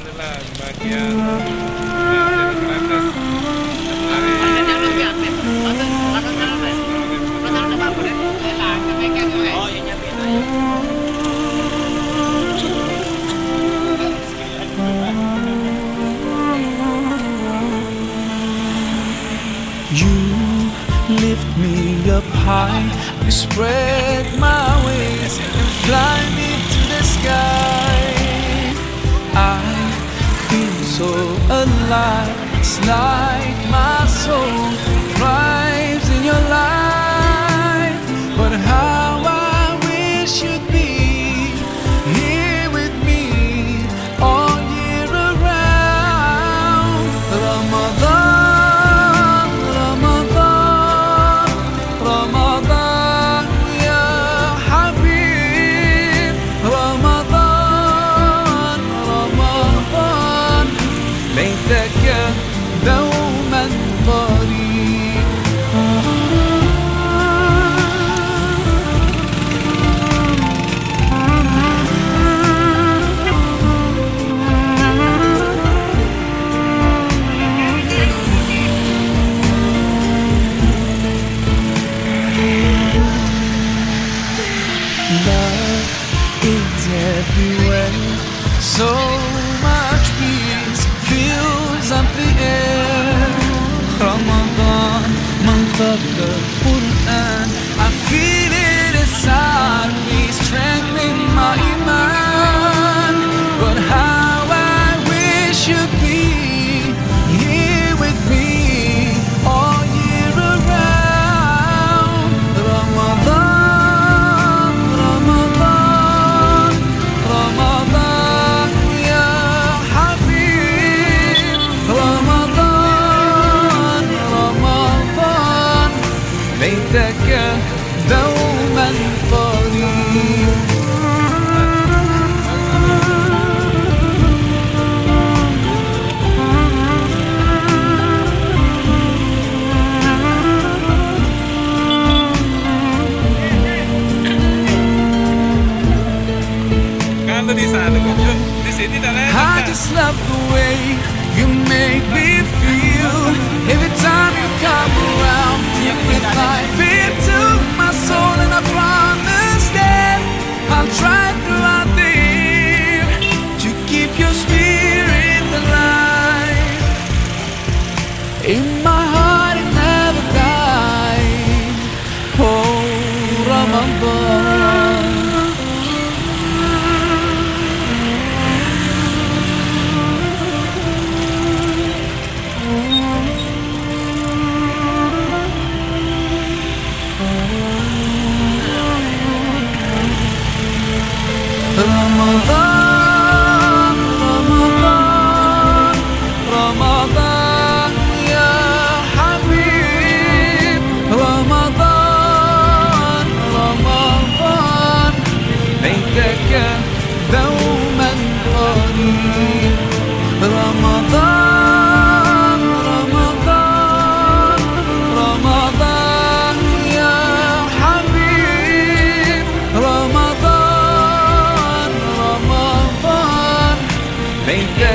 adalah bagian dari proses dari You lift me up high, you spread my wings and fly me to the sky. I feel so alive, it's like my soul thrives in your light. But how I wish you'd be here with me all year around. Ramadan, Ramadan, Ramadan, ya Habib. Ramadan, Ramadan, ليتك دوما قريب. Love is everywhere, so much peace fills up the air. Ramadan, month of the Quran, I feel it inside me, strengthening my iman. But how I wish you'd be here with me all year around. Ramadan, Ramadan, Ramadan, ya Habib. Ramadan, Ramadan, ليتك دوما قريب. kalau di sana Yun, di sini tak I enak. just love the way you make me feel. Every time you come around, you put life into my soul, and I promise that I'll try throughout the year to keep your spirit alive. In my heart it never died. Oh, Ramadan. Ramadan, Ramadan, Ramadan, ya Habib. Ramadan, Ramadan, ليتك دوما قريب. رمضان، رمضان، رمضان، يا حبيب. رمضان، رمضان، ليتك